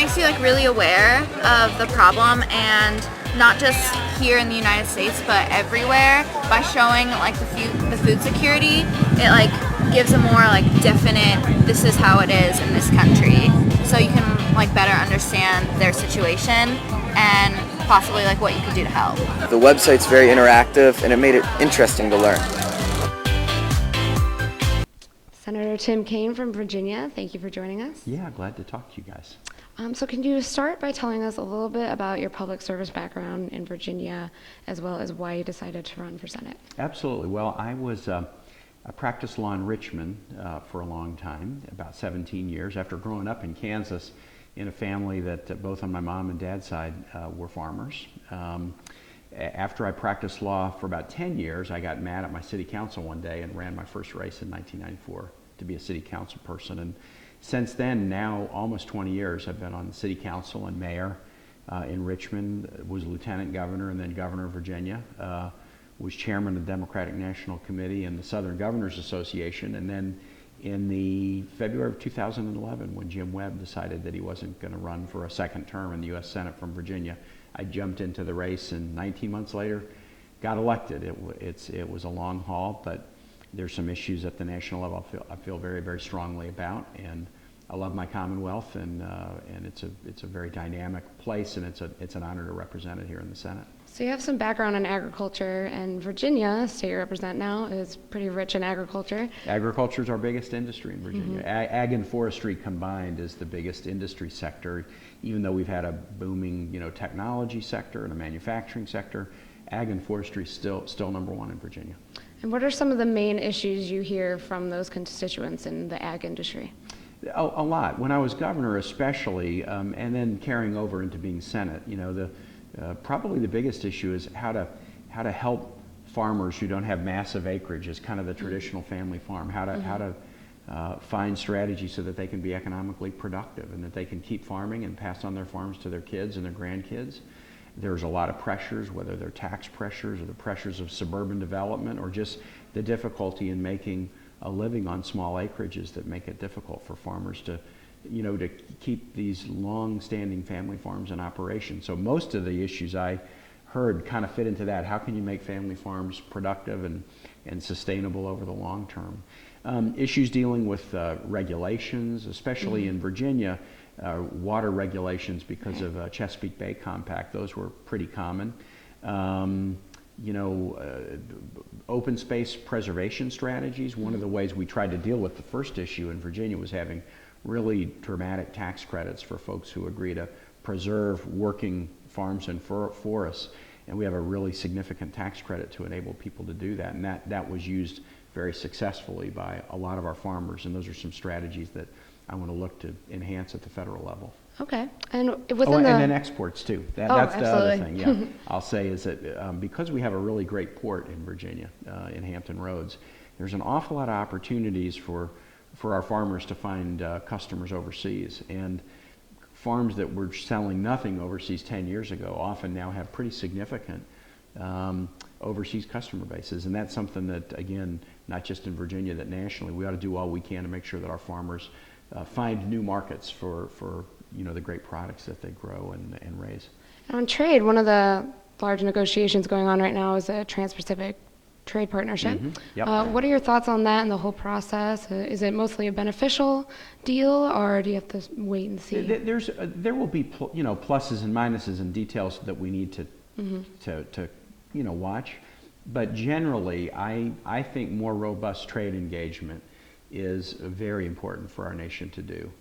makes you like really aware of the problem, and not just here in the United States but everywhere. By showing like the food security, it like gives a more like definite, this is how it is in this country, so you can like better understand their situation and possibly like what you could do to help. The website's very interactive and it made it interesting to learn. Senator Tim Kaine from Virginia, thank you for joining us. Yeah, glad to talk to you guys. So can you start by telling us a little bit about your public service background in Virginia, as well as why you decided to run for Senate? Absolutely. Well, I practiced law in Richmond for a long time, about 17 years, after growing up in Kansas in a family that both on my mom and dad's side were farmers. After I practiced law for about 10 years, I got mad at my city council one day and ran my first race in 1994 to be a city council person. And since then, now almost 20 years, I've been on the city council and mayor in Richmond, was lieutenant governor and then governor of Virginia, was chairman of the Democratic National Committee and the Southern Governors Association. And then in the February of 2011, when Jim Webb decided that he wasn't going to run for a second term in the U.S. Senate from Virginia, I jumped into the race, and 19 months later got elected. It was a long haul, but there's some issues at the national level I feel very, very strongly about, and I love my Commonwealth, and it's a very dynamic place, and it's an honor to represent it here in the Senate. So you have some background in agriculture, and Virginia, state you represent now, is pretty rich in agriculture. Agriculture is our biggest industry in Virginia. Ag and forestry combined is the biggest industry sector. Even though we've had a booming, technology sector and a manufacturing sector, ag and forestry is still number one in Virginia. And what are some of the main issues you hear from those constituents in the ag industry? A lot. When I was governor especially, and then carrying over into being Senate, probably the biggest issue is how to help farmers who don't have massive acreage as kind of the traditional family farm, how to find strategies so that they can be economically productive and that they can keep farming and pass on their farms to their kids and their grandkids. There's a lot of pressures, whether they're tax pressures or the pressures of suburban development or just the difficulty in making a living on small acreages that make it difficult for farmers to keep these long-standing family farms in operation. So most of the issues I heard kind of fit into that. How can you make family farms productive and sustainable over the long term? Issues dealing with regulations, especially in Virginia, water regulations because of Chesapeake Bay Compact. Those were pretty common. Open space preservation strategies. One of the ways we tried to deal with the first issue in Virginia was having really dramatic tax credits for folks who agree to preserve working farms and forests. And we have a really significant tax credit to enable people to do that. And that was used very successfully by a lot of our farmers. And those are some strategies that I want to look to enhance at the federal level. Okay. And within and then exports too. That's absolutely. The other thing, yeah. I'll say is that because we have a really great port in Virginia, in Hampton Roads, there's an awful lot of opportunities for our farmers to find customers overseas. And farms that were selling nothing overseas 10 years ago often now have pretty significant overseas customer bases. And that's something that, again, not just in Virginia, that nationally, we ought to do all we can to make sure that our farmers find new markets for the great products that they grow and raise. And on trade, one of the large negotiations going on right now is a Trans-Pacific Trade Partnership. Yep. What are your thoughts on that and the whole process? Is it mostly a beneficial deal, or do you have to wait and see? There will be pluses and minuses and details that we need to watch. But generally, I think more robust trade engagement is very important for our nation to do.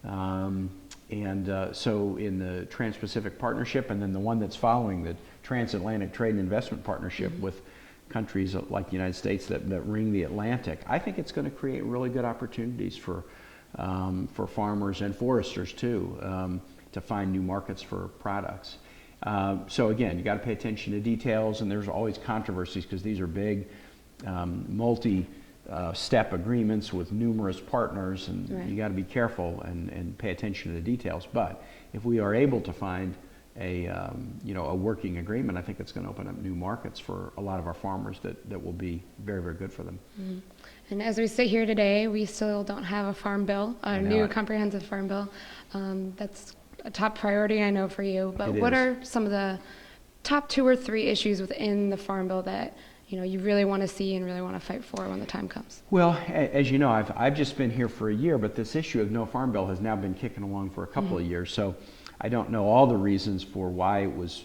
So in the Trans-Pacific Partnership, and then the one that's following, the Transatlantic Trade and Investment Partnership with countries like the United States that ring the Atlantic, I think it's going to create really good opportunities for farmers and foresters too, to find new markets for products. So again, you got to pay attention to details, and there's always controversies because these are big, multi-step agreements with numerous partners, and you got to be careful and pay attention to the details. But if we are able to find a working agreement, I think it's going to open up new markets for a lot of our farmers that will be very, very good for them. And as we sit here today, we still don't have a farm bill, a new comprehensive farm bill. That's a top priority, I know, for you, but It what is. are some of the top 2 or 3 issues within the Farm Bill that you really want to see and really want to fight for when the time comes? Well, as you know, I've just been here for a year, but this issue of no farm bill has now been kicking along for a couple of years. So I don't know all the reasons for why it was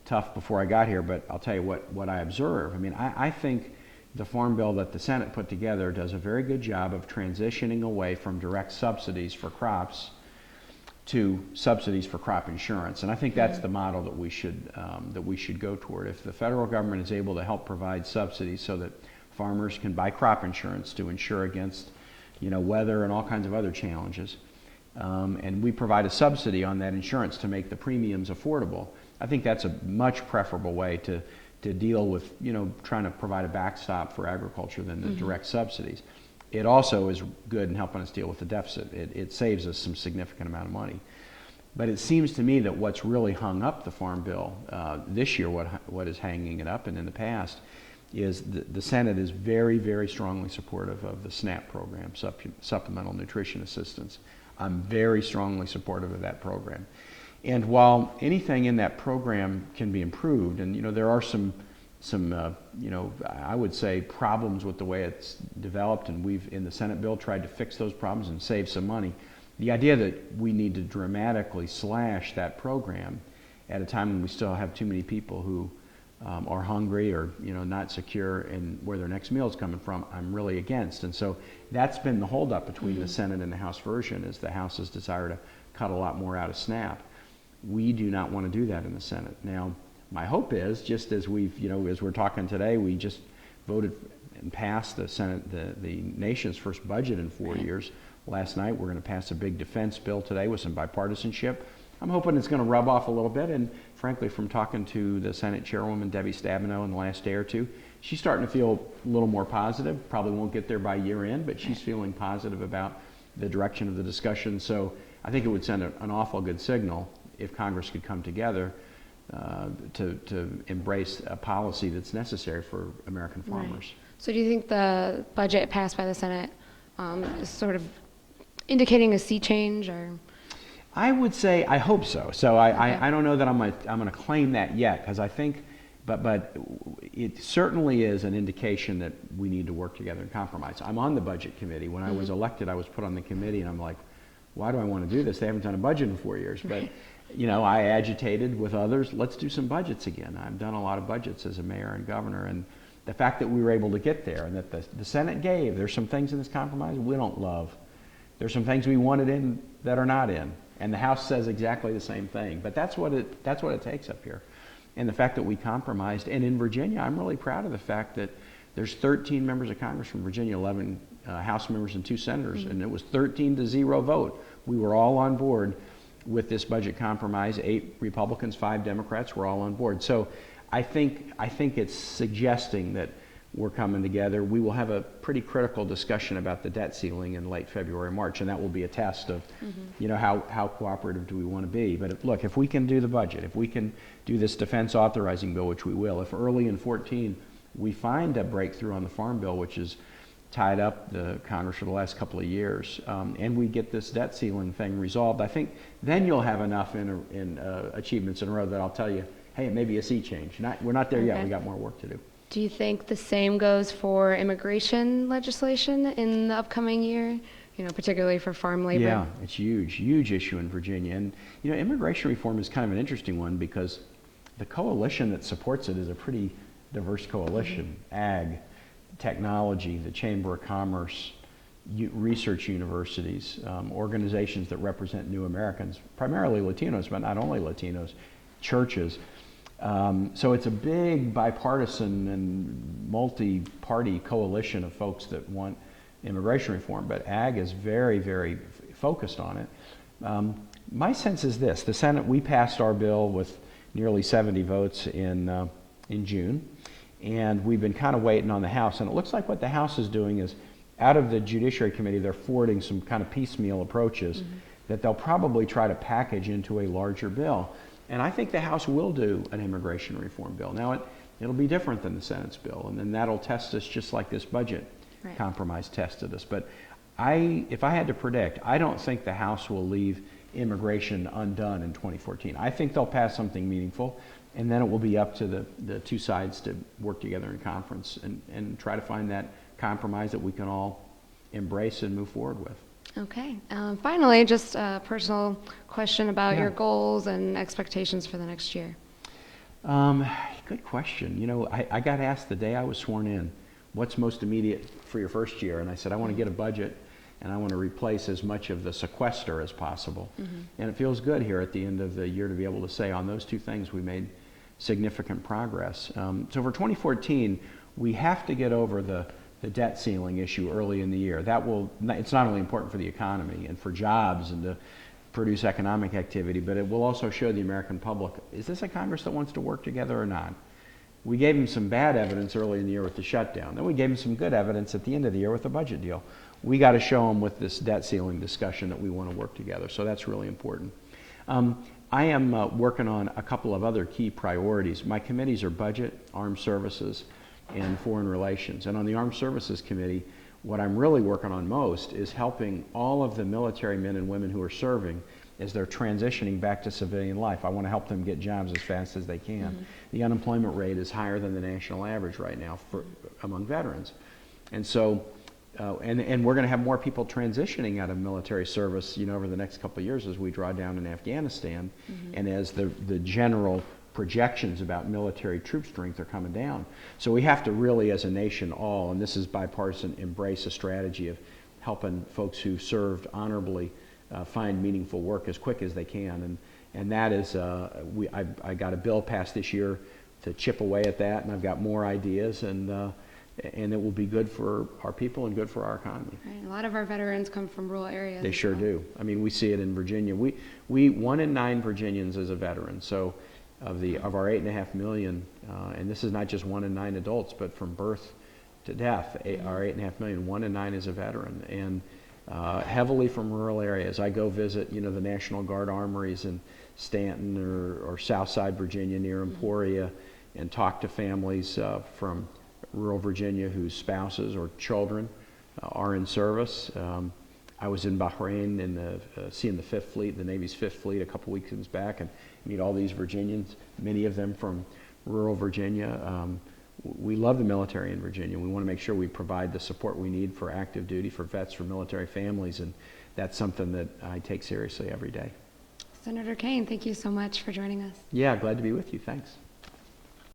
tough before I got here, but I'll tell you what I observe. I mean, I think the farm bill that the Senate put together does a very good job of transitioning away from direct subsidies for crops to subsidies for crop insurance, and I think that's the model that we should go toward. If the federal government is able to help provide subsidies so that farmers can buy crop insurance to insure against, weather and all kinds of other challenges, and we provide a subsidy on that insurance to make the premiums affordable, I think that's a much preferable way to deal with, trying to provide a backstop for agriculture than the direct subsidies. It also is good in helping us deal with the deficit. It saves us some significant amount of money. But it seems to me that what's really hung up the Farm Bill this year, what is hanging it up, and in the past, is the Senate is very, very strongly supportive of the SNAP program, Supplemental Nutrition Assistance. I'm very strongly supportive of that program. And while anything in that program can be improved, and there are some I would say problems with the way it's developed, and we've in the Senate bill tried to fix those problems and save some money. The idea that we need to dramatically slash that program at a time when we still have too many people who are hungry or not secure in where their next meal is coming from, I'm really against. And so that's been the holdup between the Senate and the House version, is the House's desire to cut a lot more out of SNAP. We do not want to do that in the Senate. Now, my hope is, just as we've, as we're talking today, we just voted and passed the Senate, the nation's first budget in 4 years. Last night, we're going to pass a big defense bill today with some bipartisanship. I'm hoping it's going to rub off a little bit, and frankly, from talking to the Senate Chairwoman, Debbie Stabenow, in the last day or two, she's starting to feel a little more positive. Probably won't get there by year end, but she's feeling positive about the direction of the discussion. So I think it would send an awful good signal if Congress could come together to embrace a policy that's necessary for American farmers. Right. So do you think the budget passed by the Senate is sort of indicating a sea change, or? I would say I hope so. So I don't know that I'm going to claim that yet, because I think, but it certainly is an indication that we need to work together and compromise. I'm on the budget committee. When I was elected, I was put on the committee, and I'm like, why do I want to do this? They haven't done a budget in 4 years. But I agitated with others, let's do some budgets again. I've done a lot of budgets as a mayor and governor, and the fact that we were able to get there and that the Senate gave, there's some things in this compromise we don't love. There's some things we wanted in that are not in, and the House says exactly the same thing. But that's what it takes up here. And the fact that we compromised, and in Virginia, I'm really proud of the fact that there's 13 members of Congress from Virginia, 11 House members and 2 senators, and it was 13-0 vote. We were all on board with this budget compromise. 8 Republicans, 5 Democrats were all on board. So I think it's suggesting that we're coming together. We will have a pretty critical discussion about the debt ceiling in late February, March, and that will be a test of, how cooperative do we want to be. But look, if we can do the budget, if we can do this defense authorizing bill, which we will, if early in 14 we find a breakthrough on the Farm Bill, which has tied up the Congress for the last couple of years, and we get this debt ceiling thing resolved, I think then you'll have enough in achievements in a row that I'll tell you, hey, it may be a sea change. We're not there yet. We got more work to do. Do you think the same goes for immigration legislation in the upcoming year, particularly for farm labor? Yeah, it's huge issue in Virginia. And, immigration reform is kind of an interesting one because the coalition that supports it is a pretty diverse coalition. Ag, technology, the Chamber of Commerce, research universities, organizations that represent new Americans, primarily Latinos, but not only Latinos, churches. So it's a big bipartisan and multi-party coalition of folks that want immigration reform, but Ag is very, very focused on it. My sense is this: the Senate, we passed our bill with nearly 70 votes in June, and we've been kind of waiting on the House, and it looks like what the House is doing is, out of the Judiciary Committee, they're forwarding some kind of piecemeal approaches that they'll probably try to package into a larger bill. And I think the House will do an immigration reform bill. Now, it'll be different than the Senate's bill, and then that'll test us just like this budget compromise tested us. But if I had to predict, I don't think the House will leave immigration undone in 2014. I think they'll pass something meaningful, and then it will be up to the two sides to work together in conference and try to find that compromise that we can all embrace and move forward with. Okay. Finally, just a personal question about Yeah. your goals and expectations for the next year. Good question. You know, I got asked the day I was sworn in, what's most immediate for your first year? And I said, I want to get a budget, and I want to replace as much of the sequester as possible. And it feels good here at the end of the year to be able to say on those two things we made significant progress. So for 2014, we have to get over the debt ceiling issue early in the year. It's not only important for the economy and for jobs and to produce economic activity, but it will also show the American public, is this a Congress that wants to work together or not? We gave them some bad evidence early in the year with the shutdown. Then we gave them some good evidence at the end of the year with the budget deal. We got to show them with this debt ceiling discussion that we want to work together. So that's really important. I am working on a couple of other key priorities. My committees are budget, armed services, and foreign relations. And on the Armed Services Committee, what I'm really working on most is helping all of the military men and women who are serving as they're transitioning back to civilian life. I want to help them get jobs as fast as they can. The unemployment rate is higher than the national average right now among veterans. And so, and we're going to have more people transitioning out of military service, over the next couple of years as we draw down in Afghanistan, and as the general projections about military troop strength are coming down. So we have to really, as a nation, and this is bipartisan, embrace a strategy of helping folks who served honorably find meaningful work as quick as they can. And that is, I got a bill passed this year to chip away at that, and I've got more ideas, and it will be good for our people and good for our economy. Right. A lot of our veterans come from rural areas. They sure do. I mean, we see it in Virginia. We 1 in 9 Virginians is a veteran. So of our 8.5 million, and this is not just 1 in 9 adults, but from birth to death, our 8.5 million, 1 in 9 is a veteran, and heavily from rural areas. I go visit, the National Guard armories in Stanton or Southside Virginia near Emporia, and talk to families from rural Virginia whose spouses or children are in service. I was in Bahrain seeing the 5th Fleet, the Navy's 5th Fleet, a couple weekends back, and meet all these Virginians, many of them from rural Virginia. We love the military in Virginia. We want to make sure we provide the support we need for active duty, for vets, for military families, and that's something that I take seriously every day. Senator Kaine, thank you so much for joining us. Yeah, glad to be with you. Thanks.